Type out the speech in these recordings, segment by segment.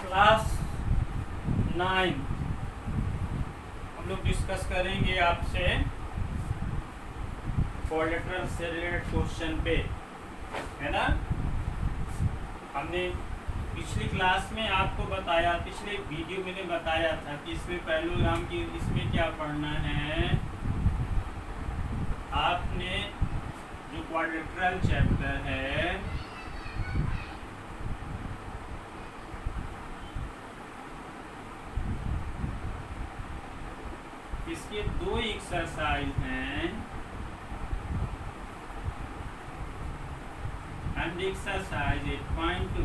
Class 9 हम लोग discuss करेंगे आपसे क्वाड्रिलेटरल से रिलेटेड क्वेश्चन पे, है ना। हमने पिछली क्लास में आपको बताया, पिछले वीडियो में बताया था कि इसमें पैरेललोग्राम की इसमें क्या पढ़ना है। आपने जो क्वाड्रिलेटरल चैप्टर है इसके 2 एक्सरसाइज हैं एंड एक्सरसाइज 8.2।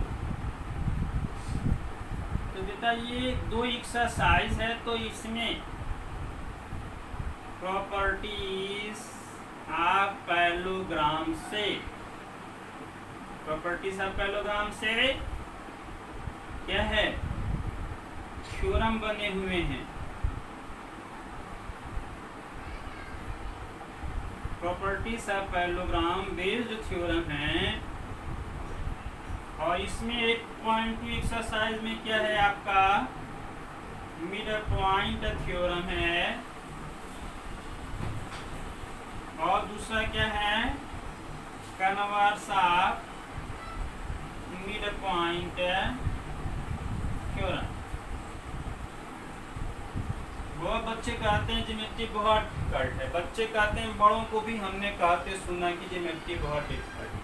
तो बेटा ये 2 एक्सरसाइज है, तो इसमें प्रॉपर्टीज ऑफ पैरेललोग्राम से क्या है, थ्योरम बने हुए हैं। Properties of parallelogram based theorem है, और इसमें 8.2 एक्सरसाइज में क्या है आपका मिड पॉइंट थ्योरम है, और दूसरा क्या है converse of mid point theorem. बहुत बच्चे कहते हैं ज्योमेट्री बहुत डिफिकल्ट है, बच्चे कहते हैं, बड़ों को भी हमने कहते सुना कि ज्योमेट्री बहुत डिफिकल्ट है।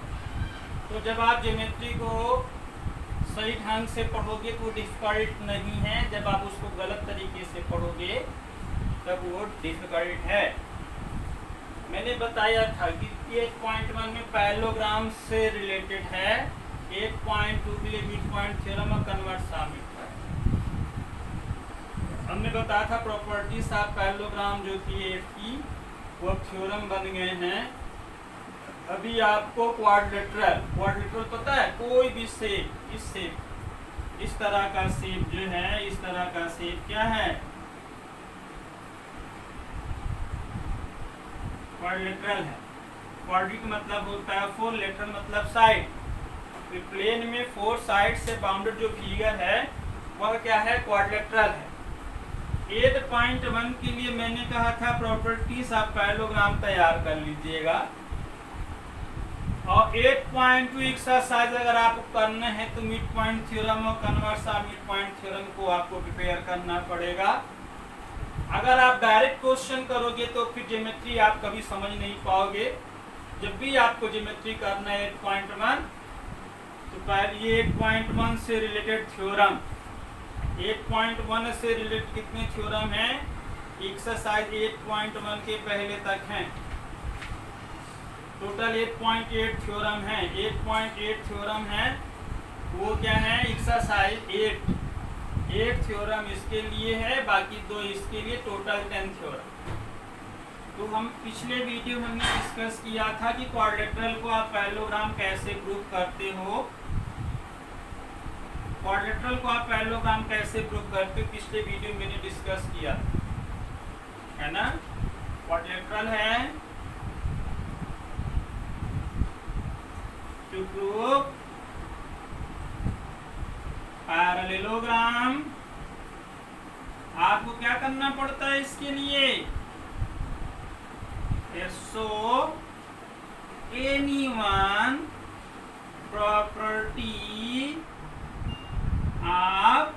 तो जब आप ज्योमेट्री को सही ढंग से पढ़ोगे तो डिफिकल्ट नहीं है, जब आप उसको गलत तरीके से पढ़ोगे तब वो डिफिकल्ट है। मैंने बताया था कि 8.1 में पैरेललोग्राम से रिलेटेड है, 8.2 के लिए मिड पॉइंट थ्योरम और कन्वर्स ऑफ मिड पॉइंट। हमने बताया था प्रॉपर्टीज ऑफ पैरेललोग्राम जो थी 8 की, वो थ्योरम बन गए हैं। अभी आपको क्वाड्रिलेटरल पता है, कोई भी शेप, इस शेप, इस तरह का शेप जो है, इस तरह का शेप क्या है क्वाड्रिलेटरल है। क्वाड्रिक मतलब होता है 4, लेटरल मतलब साइड। तो प्लेन में 4 साइड से बाउंडेड जो फिगर है वह क्या है क्वाड्रिलेटरल है। 8.1 के लिए मैंने कहा था प्रॉपर्टीज ऑफ पैरेललोग्राम तैयार कर लीजिएगा, और 8.2 एक्सरसाइज अगर आपको करना है तो मिड पॉइंट थ्योरम और converse of mid point theorem को आपको प्रिपेयर करना पड़ेगा। अगर आप डायरेक्ट क्वेश्चन करोगे तो फिर ज्योमेट्री आप कभी समझ नहीं पाओगे। जब भी आपको ज्योमेट्री करना है 8.1 तो पहले ये 8.1 से रिलेटेड थ्योरम, 8.1 से रिलेटेड कितने थ्योरम हैं, एक्सरसाइज 8.1 के पहले तक हैं, टोटल 8.8 थ्योरम है। 8.8 थ्योरम है, वो क्या है एक्सरसाइज 8 थ्योरम इसके लिए है, बाकी 2 इसके लिए, टोटल 10 थ्योरम। तो हम पिछले वीडियो में हमने डिस्कस किया था कि क्वाड्रिलेटरल को आप पैरेललोग्राम कैसे प्रूव करते हो, क्वाड्रिलेटरल को आप पैरेललोग्राम कैसे प्रूव करते हो, पिछले वीडियो में मैंने डिस्कस किया है ना। क्वाड्रिलेटरल है टू प्रूव पैरेललोग्राम। आपको क्या करना पड़ता है इसके लिए, show any one property of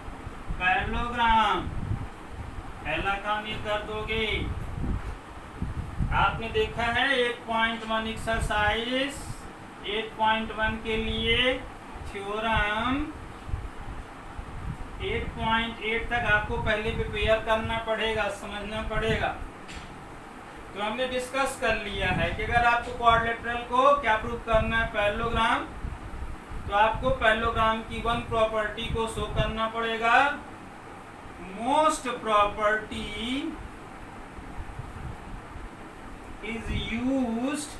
parallelogram. पहला काम ये कर दोगे। आपने देखा है 8.1 एक्सरसाइज 8.1 के लिए थ्योरम 8.8 तक आपको पहले प्रिपेयर करना पड़ेगा, समझना पड़ेगा। तो हमने डिस्कस कर लिया है कि अगर आपको क्वाड्रिलेटरल को क्या प्रूव करना है पैरेललोग्राम, तो आपको पैरेललोग्राम की 1 प्रॉपर्टी को शो करना पड़ेगा, most property is used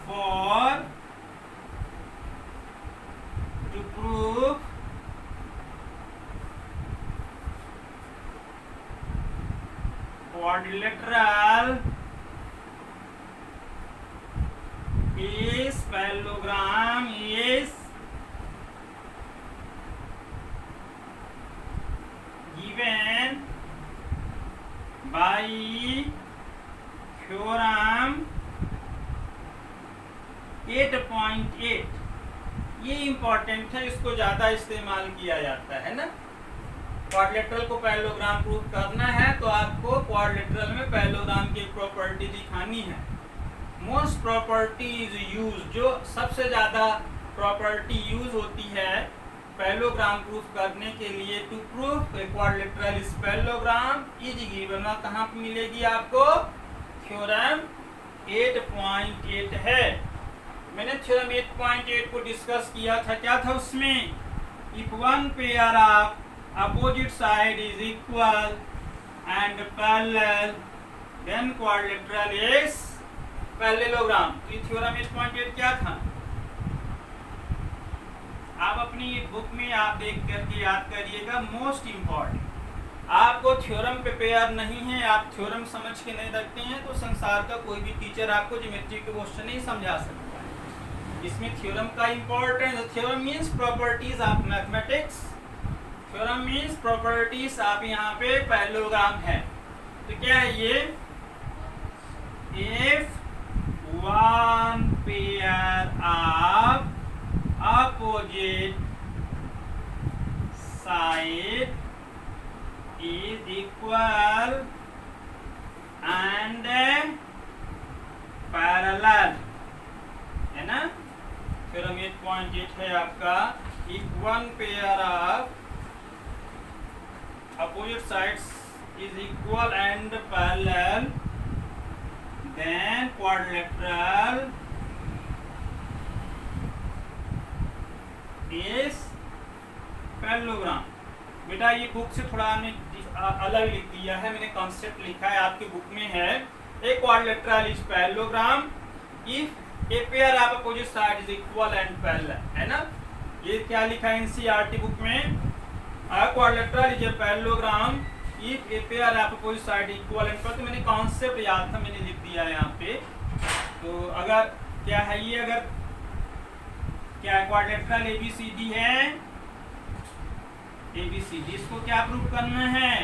for to prove quadrilateral is parallelogram is theorem 8.8 ये इंपॉर्टेंट है, इसको ज्यादा इस्तेमाल किया जाता है ना। क्वाड्रिलेटरल को पैरेललोग्राम प्रूफ करना है तो आपको क्वाड्रिलेटरल में पैरेललोग्राम की प्रॉपर्टी दिखानी है। मोस्ट प्रॉपर्टी इज यूज, जो सबसे ज्यादा प्रॉपर्टी यूज होती है पैरेललोग्राम प्रूफ करने के लिए, to proof quadrilateral is parallelogram is given, कहाँ पे मिलेगी आपको? थ्योरम 8.8 है। मैंने थ्योरम 8.8 को डिस्कस किया था, क्या था उसमें? If one pair of opposite side is equal and parallel then quadrilateral is parallelogram। तो ये थ्योरम 8.8 क्या था? आप अपनी बुक में आप देख करके याद करिएगा, मोस्ट इम्पॉर्टेंट। आपको थ्योरम पे पेयर नहीं है, आप थ्योरम समझ के नहीं रखते हैं तो संसार का कोई भी टीचर आपको ज्योमेट्री के क्वेश्चन नहीं समझा सकता है। इसमें थ्योरम का importance, theorem means properties of mathematics, theorem means properties आप यहाँ पे पैरेललोग्राम है। तो क्या है ये? If one pair of opposite side is equal and parallel, है ना। थ्योरम 8.8 है आपका, if one pair of opposite sides is equal and parallel then quadrilateral is parallelogram. बेटा ये बुक से थोड़ा हमने अलग लिख दिया है, मैंने कॉन्सेप्ट लिखा है, आपकी बुक में है a quadrilateral is parallelogram if a pair of opposite side is equal and parallel, है ना। ये क्या लिखा है एनसीईआरटी बुक में? A quadrilateral is a parallelogram if a pair of opposite side equal and, तो मैंने कॉन्सेप्ट याद था, मैंने लिख दिया है यहाँ पे। तो अगर क्या है ये, अगर क्या है क्वाड्रिलेटरल ABCD है, ABCD, इसको क्या प्रूफ करना है?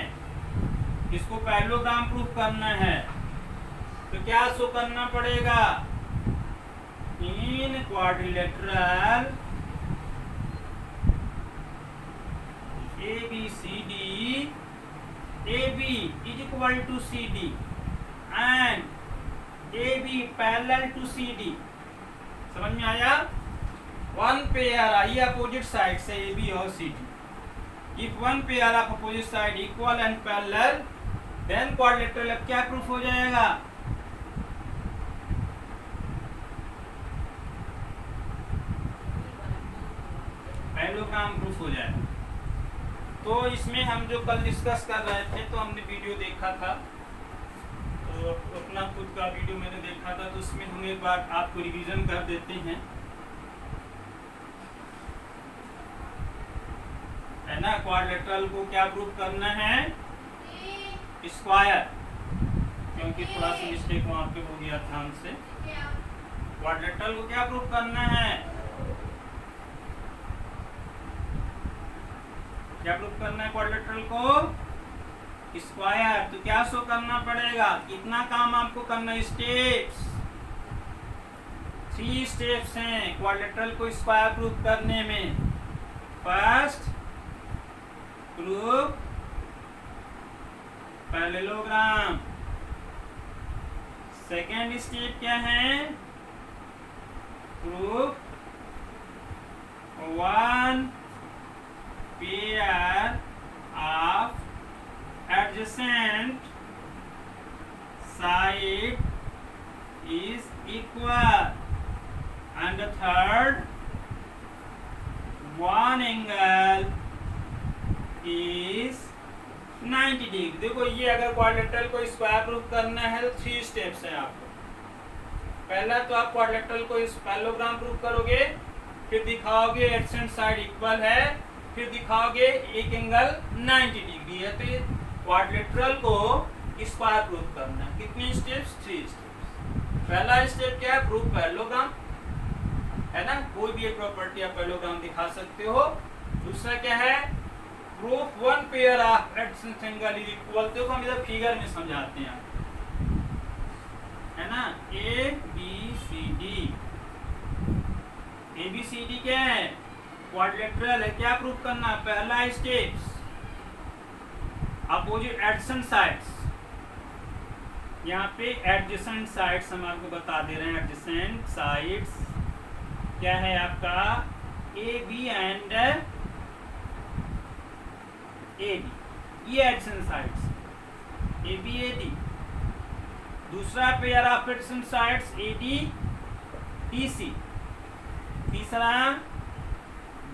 इसको पैरेललोग्राम प्रूफ करना है। तो क्या शो करना पड़ेगा? इन quadrilateral ABCD, AB is equal to CD and AB parallel to CD। समझ में आया? वन पेयर आई अपोजिट साइड से AB और CD, if one pair of opposite side equal and parallel then quadrilateral, अब क्या प्रूफ हो जाएगा? पैरेललोग्राम प्रूफ हो जाएगा। तो इसमें हम जो कल डिस्कस कर रहे थे, तो हमने वीडियो देखा था, तो अपना खुद का वीडियो मैंने देखा था, तो उसमें हम एक बार आपको रिवीजन कर देते हैं, है ना। क्वाड्रिलेटरल को क्या प्रूफ करना है? स्क्वायर, क्योंकि थोड़ा सा मिस्टेक वहां पे हो गया था हमसे। क्वाड्रिलेटरल को क्या प्रूफ करना है? क्या प्रूफ करना है क्वाड्रिलेटरल को? स्क्वायर। तो क्या शो करना पड़ेगा? कितना काम आपको करना है? स्टेप्स, 3 स्टेप्स हैं क्वाड्रिलेटरल को स्क्वायर प्रूफ करने में। First, proof parallelogram. Second step क्या है? Proof one pair of adjacent side is equal and the third, one angle is 90 degree. देखो ये अगर क्वाड्रिलेटरल को स्क्वायर प्रूफ करना है तो 3 स्टेप्स हैं आपको। पहला तो आप क्वाड्रिलेटरल को पैरेललोग्राम प्रूफ करोगे, फिर दिखाओगे एडजेसेंट साइड इक्वल है, फिर दिखाओगे एक एंगल 90 डिग्री है। तो ये क्वाड्रिलेटरल को स्क्वायर प्रूफ करना है। कितनी स्टेप्स? 3 स्टेप्स। पहला स्टेप क्या है? प्रूफ पैरेललोग्राम, है ना। कोई भी एक प्रॉपर्टी आप पैरेललोग्राम दिखा सकते हो। दूसरा क्या है? Proof one pair of adjacent angle is equal. देखो हम इधर फिगर में समझाते हैं, है ना, A B C D. A B C D क्या है, क्वाड्रिलेटरल है। क्या प्रूव करना है, पहला स्टेप्स अपोजिट एडजेसेंट साइड्स। यहाँ पे एडजेसेंट साइड्स हम आपको बता दे रहे हैं। एडजेसेंट साइड्स क्या है आपका, A B and A B, ये adjacent sides A B A D. दूसरा pair of adjacent sides A D D C. तीसरा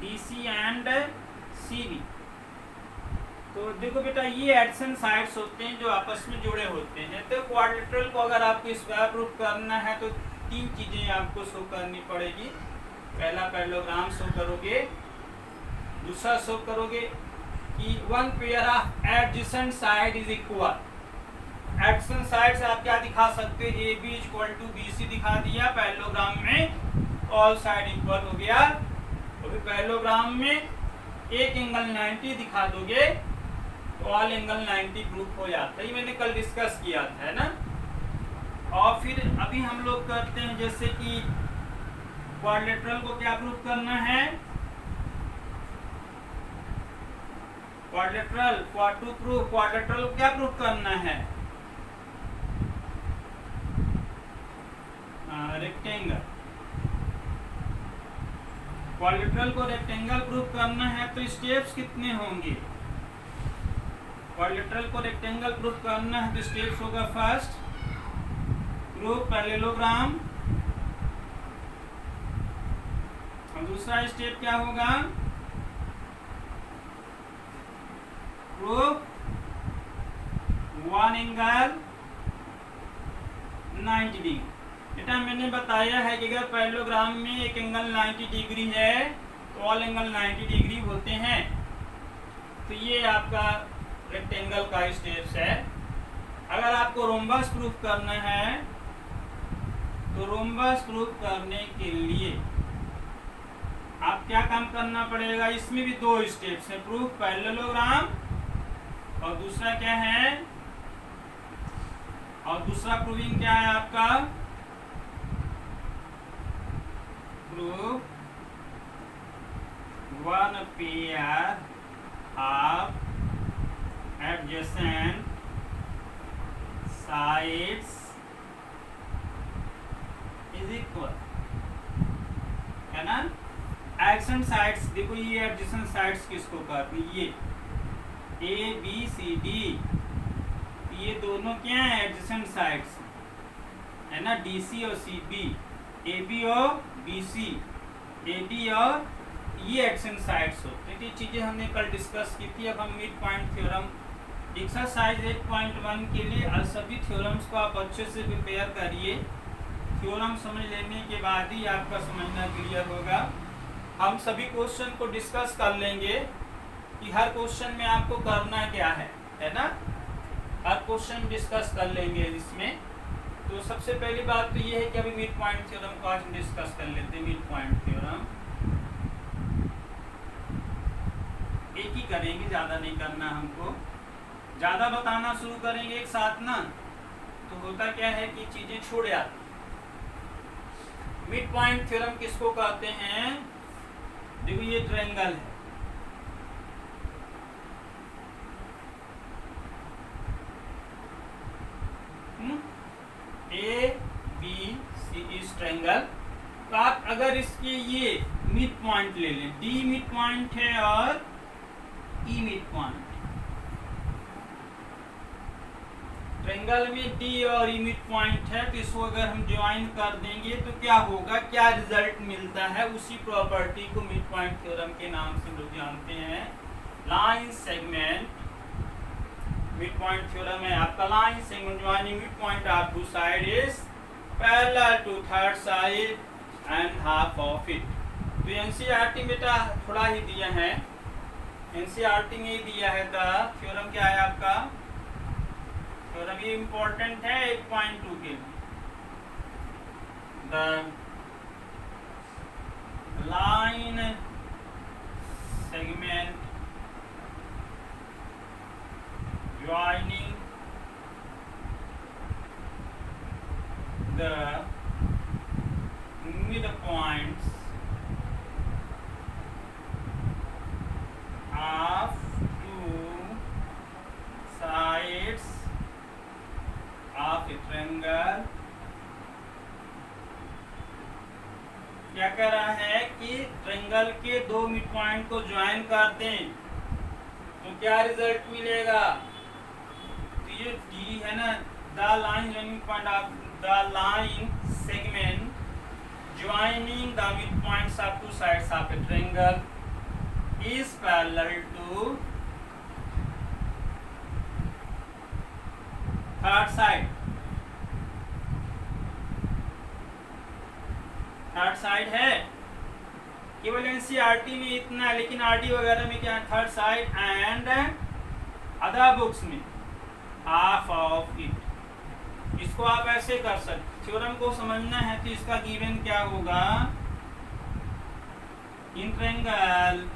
D C and C B. तो देखो बेटा, ये एडजेसेंट साइड्स होते हैं जो आपस में जुड़े होते हैं। तो क्वाड्रिलेटरल को अगर आपको स्क्वायर प्रूफ करना है तो तीन चीजें आपको शो करनी पड़ेगी। पहला पैरेललोग्राम शो करोगे, दूसरा शो करोगे कि one pair of adjacent side is equal. Adjacent side से आप क्या दिखा सकते हो, A B equal to B C दिखा दिया पैरेललोग्राम में, ऑल साइड इक्वल हो गया। और फिर पैरेललोग्राम में एक एंगल 90 दिखा दोगे तो ऑल एंगल 90 प्रूफ हो जाता है। ये मैंने कल डिस्कस किया था, है ना। और फिर अभी हम लोग करते हैं जैसे कि क्वाड्रिलेटरल को क्या प्रूफ करना है, क्वाड्रिलेटरल टू प्रूफ क्वाड्रिलेटरल को क्या प्रूफ करना है, रेक्टेंगल। क्वाड्रिलेटरल को रेक्टेंगल प्रूफ करना है तो स्टेप्स कितने होंगे, क्वाड्रिलेटरल को रेक्टेंगल प्रूफ करना है तो स्टेप्स होगा, फर्स्ट प्रूफ पैरेललोग्राम, और दूसरा स्टेप क्या होगा, प्रूफ वन एंगल 90 डिग्री। बेटा मैंने बताया है कि अगर पैरेललोग्राम में एक एंगल 90 डिग्री है तो ऑल एंगल 90 डिग्री होते हैं। तो ये आपका रेक्टेंगल का स्टेप्स है। अगर आपको रोम्बस प्रूफ करना है तो रोम्बस प्रूफ करने के लिए आप क्या काम करना पड़ेगा, इसमें भी दो स्टेप्स है, प्रूफ पैरेललोग्राम और दूसरा क्या है, और दूसरा प्रूविंग क्या है आपका, proof one pair of adjacent sides is equal, है ना। एडजेसेंट साइड्स देखो, ये एडजेसेंट साइड्स किसको कहते हैं, ये ए बी सी डी, ये दोनों क्या है एडजेसेंट साइड्स, है ना, डी सी और सी बी, ए बी और बी सी, ए डी और ये एडजेसेंट साइड्स होते हैं। ये चीजें हमने कल डिस्कस की थी। अब हम मिड पॉइंट थ्योरम एक्सरसाइज 8.1 के लिए सभी थ्योरम्स को आप अच्छे से प्रिपेयर करिए। थ्योरम समझ लेने के बाद ही आपका समझना क्लियर होगा। हम सभी क्वेश्चन को डिस्कस कर लेंगे कि हर क्वेश्चन में आपको करना क्या है ना। हर क्वेश्चन डिस्कस कर लेंगे इसमें। तो सबसे पहली बात तो ये है कि अभी मिड पॉइंट थ्योरम को आज डिस्कस कर लेते हैं। मिड पॉइंट थ्योरम एक ही करेंगे, ज़्यादा नहीं करना हमको। ज़्यादा बताना शुरू करेंगे एक साथ ना तो होता क्या है कि चीज़ें छूट जाती। मिड पॉइंट थ्योरम किसको कहते हैं, देखो ये ट्रायंगल है, A B C is triangle. तो आप अगर इसके ये मिड पॉइंट ले लें, डी मिड पॉइंट है और ई मिड पॉइंट। ट्रायंगल में डी और ई मिड पॉइंट है तो इसको अगर हम ज्वाइन कर देंगे तो क्या होगा, क्या रिजल्ट मिलता है, उसी प्रॉपर्टी को मिड पॉइंट थ्योरम के नाम से लोग जानते हैं। Line segment mid point theorem है आपका। Line segment joining mid point of two side is parallel to third side and half of it. तो एनसीईआरटी बेटा थोड़ा ही दिया है, एनसीईआरटी में ही दिया है। द थ्योरम क्या है आपका, थ्योरम ये इंपॉर्टेंट है 8.2 के लिए। द लाइन सेगमेंट joining दो मिड पॉइंट को ज्वाइन करते हैं तो क्या रिजल्ट मिलेगा? तो ये डी है ना, the line joining point of the line segment joining the midpoints of two sides of a triangle is parallel to third side. Third side है, केवल एनसीईआरटी में इतना है, लेकिन आरटी वगैरह में क्या है? Third side and other books में हाफ ऑफ इट। इसको आप ऐसे कर सकते, थ्योरम को समझना है तो इसका गिवन क्या होगा? In triangle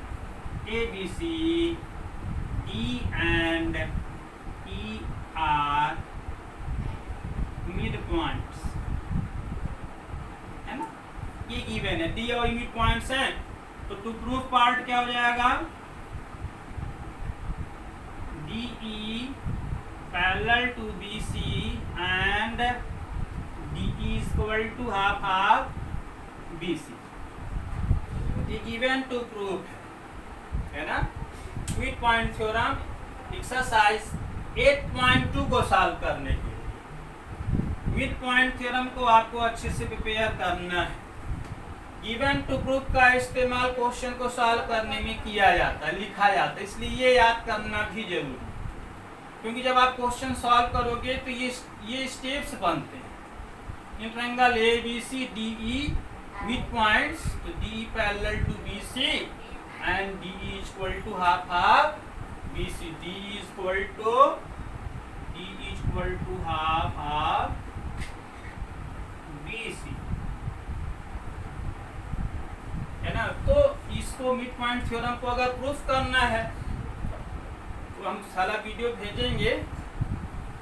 ABC D and E are mid points, है ना? ये गिवन है, D और E मिड पॉइंट्स हैं, तो टू प्रूव पार्ट क्या हो जाएगा? DE parallel to BC and DE is equal to half of BC. ये given to prove है ना? मिड पॉइंट थ्योरम एक्सरसाइज 8.2 को सॉल्व करने के लिए मिड पॉइंट थ्योरम को आपको अच्छे से प्रिपेयर करना है। गिवन टू प्रूफ का इस्तेमाल क्वेश्चन को सॉल्व करने में किया जाता है, लिखा जाता है, इसलिए ये याद करना भी जरूरी है, क्योंकि जब आप क्वेश्चन सॉल्व करोगे तो ये स्टेप्स बनते हैं। In triangle ABC DE mid points, तो DE parallel to BC and DE is equal to half of BC। DE is equal to half of BC, है ना? तो इसको मिड पॉइंट थ्योरम को अगर प्रूफ करना है तो हम सारा वीडियो भेजेंगे।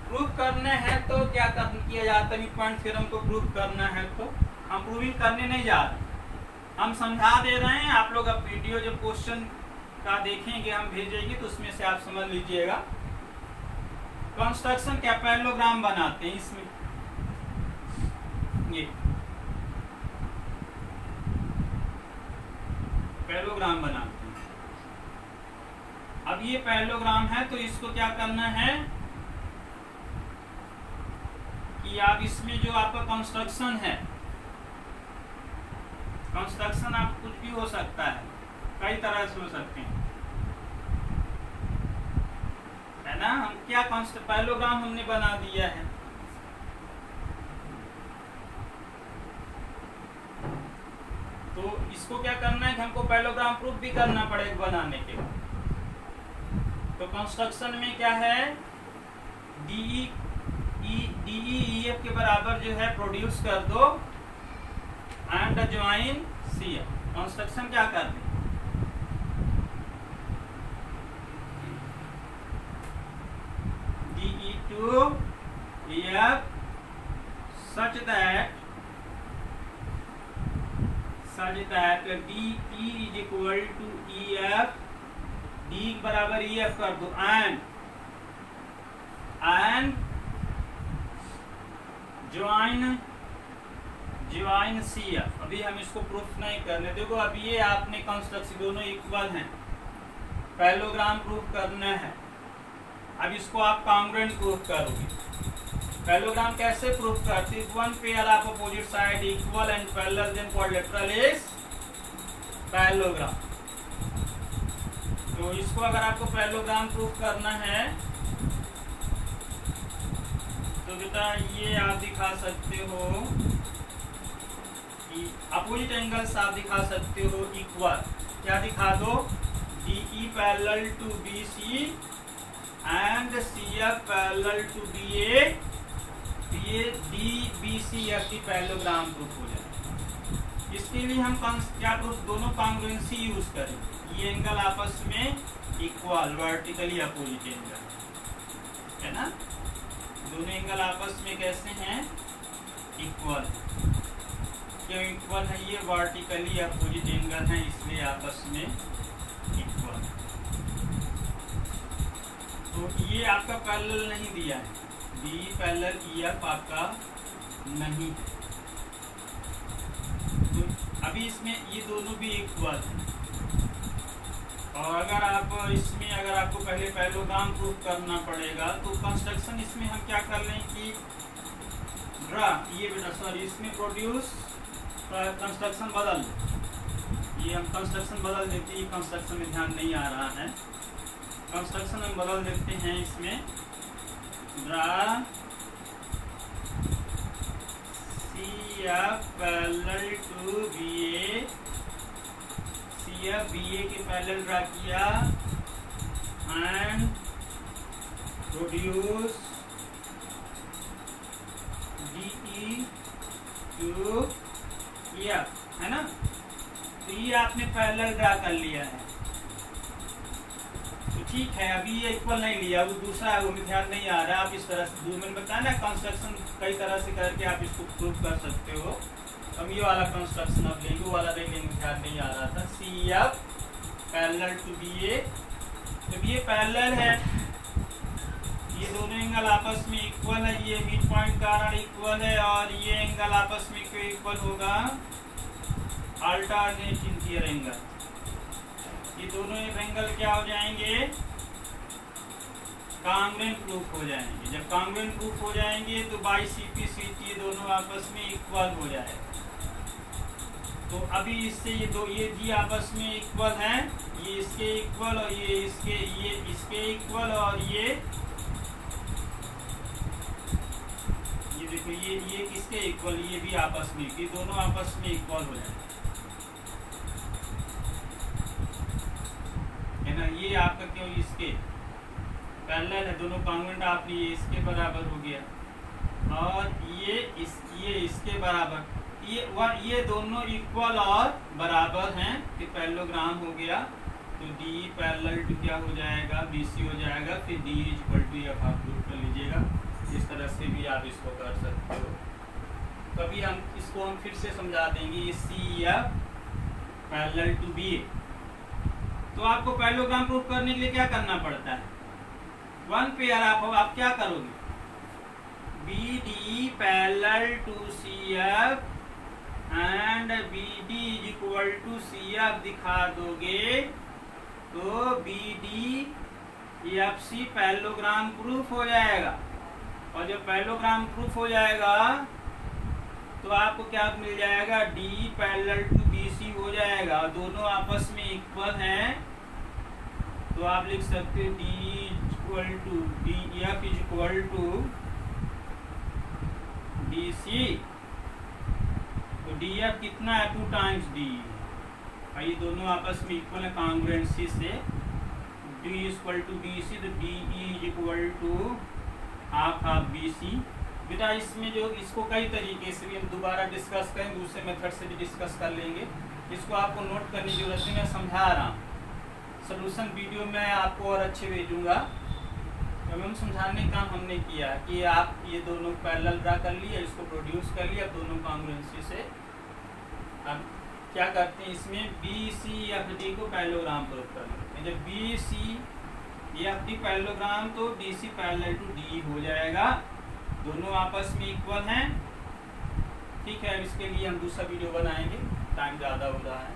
प्रूफ करना है तो क्या किया जाता है? मिड पॉइंट थ्योरम को प्रूफ करना है तो हम प्रूविंग करने नहीं जा रहे, हम समझा दे रहे हैं। आप लोग अब वीडियो जब क्वेश्चन का देखेंगे, हम भेजेंगे, तो उसमें से आप समझ लीजिएगा। कंस्ट्रक्शन क्या पैरेललोग्राम बनाते हैं इसमें, ये पैरेललोग्राम बनाते हैं। अब ये पैरेललोग्राम है तो इसको क्या करना है कि आप इसमें जो आपका कंस्ट्रक्शन है, कंस्ट्रक्शन आप कुछ भी हो सकता है, कई तरह से हो सकते हैं, है ना? हम क्या पैरेललोग्राम हमने बना दिया है, तो इसको क्या करना है कि हमको पैरेललोग्राम प्रूफ भी करना पड़ेगा बनाने के बाद। तो कंस्ट्रक्शन में क्या है? DE EF के बराबर जो है प्रोड्यूस कर दो एंड ज्वाइन CF। कंस्ट्रक्शन क्या कर दें? DE to EF such that DE is equal to EF, D बराबर EF कर दो एंड ज्वाइन CF। अभी हम इसको प्रूफ नहीं करने, देखो अब ये आपने कंस्ट्रक्शन दोनों इक्वल हैं, पैरेललोग्राम प्रूफ करना है। अब इसको आप कॉन्ग्रुएंट प्रूफ करोगे। पैरेललोग्राम कैसे प्रूफ करते हैं? One pair of opposite side equal and parallel, then quadrilateral is parallelogram. तो इसको अगर आपको पैरेललोग्राम प्रूफ करना है तो बेटा ये आप दिखा सकते हो कि अपोजिट एंगल्स आप दिखा सकते हो इक्वल। क्या दिखा दो? DE parallel to BC and CF parallel to DA। ये DBCF पैरेललोग्राम प्रूफ हो जाए। इसके लिए हम क्या प्रूफ? दोनों कॉन्ग्रुएंसी यूज करेंगे। ये एंगल आपस में इक्वल, वर्टिकली अपोजिट एंगल, है ना? दोनों एंगल आपस में कैसे हैं? इक्वल। क्यों इक्वल है? ये वर्टिकली अपोजिट एंगल है, इसलिए आपस में इक्वल। तो ये आपका पैरेलल नहीं दिया है, DE पैरेलल EF आपका नहीं है। तो अभी इसमें ये दोनों भी इक्वल है, इसमें अगर आपको पहले पैरेललोग्राम प्रूफ करना पड़ेगा तो कंस्ट्रक्शन इसमें हम क्या कर लें कि ड्रा ये बेटा सॉरी इसमें प्रोड्यूस कंस्ट्रक्शन बदल दे। ये हम कंस्ट्रक्शन बदल देते हैं, कंस्ट्रक्शन में ध्यान नहीं आ रहा है, कंस्ट्रक्शन हम बदल देते हैं इसमें draw CF parallel to BA, CF BA के पैरेलल ड्रा किया and produce DE to EF, है ना। तो ये आपने पैरेलल ड्रा कर लिया है, तो ठीक है। अभी ये इक्वल नहीं लिया, वो दूसरा है, वो में ध्यान नहीं आ रहा। आप इस तरह से मैंने बताया ना कंस्ट्रक्शन कई तरह से करके आप इसको प्रूव कर सकते हो। हम ये वाला कंस्ट्रक्शन अब लेंगे, वो वाला नहीं लेंगे, ध्यान नहीं आ रहा था। CF पैरेलल टू BA, तो ये पैरेलल है, ये दोनों एंगल आपस में इक्वल है, ये मिड पॉइंट कारण इक्वल है और ये एंगल आपस में क्यों इक्वल होगा, अल्टरनेट इंटीरियर एंगल। ये दोनों एंगल क्या हो जाएंगे, कांग्रुएंट प्रूफ हो जाएंगे। जब कांग्रुएंट प्रूफ हो जाएंगे तो बाई CP CT दोनों आपस में इक्वल हो जाएगा। तो अभी इससे ये भी आपस में इक्वल हैं, ये इसके इक्वल और ये इसके इक्वल और ये देखो ये किसके इक्वल, ये भी आपस में, ये दोनों आपस में इक्वल हो जाएंगे, है ना। ये आपका क्यों इसके पैरेलल है, दोनों कांग्रुएंट, आपने ये इसके बराबर हो गया और ये इसके बराबर, ये दोनों इक्वल और बराबर हैं, फिर पैरेललोग्राम हो गया। तो DE पैरेलल टू क्या हो जाएगा, BC हो जाएगा, फिर DE इक्वल टू F आप प्रूफ कर लीजिएगा। इस तरह से भी आप इसको कर सकते हो। कभी इसको हम फिर से समझा देंगे। ये CF पैरेलल टू BA, तो आपको पैरेललोग्राम प्रूफ करने के लिए क्या करना पड़ता है, वन पेयर आप क्या करोगे, BD parallel to CF and BD is equal to CF दिखा दोगे तो BD FC पैरेललोग्राम प्रूफ हो जाएगा। और जब पैरेललोग्राम प्रूफ हो जाएगा तो आपको क्या मिल जाएगा, D पैरेलल टू BC हो जाएगा, दोनों आपस में इक्वल हैं। तो आप लिख सकते हो D equal to DF is equal to DC। तो DF कितना है, 2 टाइम्स D, और ये दोनों आपस में इक्वल है कांग्रुएंसी से। D इक्वल टू BC, तो DE is equal to half BC। बेटा इसमें जो इसको कई तरीके से भी हम दोबारा डिस्कस करें, दूसरे मेथड से भी डिस्कस कर लेंगे। इसको आपको नोट करने की जरूरत नहीं, मैं समझा रहा हूँ। सोल्यूशन वीडियो में आपको और अच्छे भेजूंगा। तो हम समझाने का काम हमने किया कि आप ये दोनों पैरेलल ड्रा कर लिए, इसको प्रोड्यूस कर लिया, अब दोनों कांग्रुएंसी से अब क्या करते हैं, इसमें BCFD को पैरेललोग्राम प्रूफ कर लेते हैं। जब BCFD पैरेललोग्राम तो DC पैरेलल टू DE हो जाएगा, दोनों आपस में इक्वल हैं। ठीक है, इसके लिए हम दूसरा वीडियो बनाएंगे, टाइम ज़्यादा हो रहा है।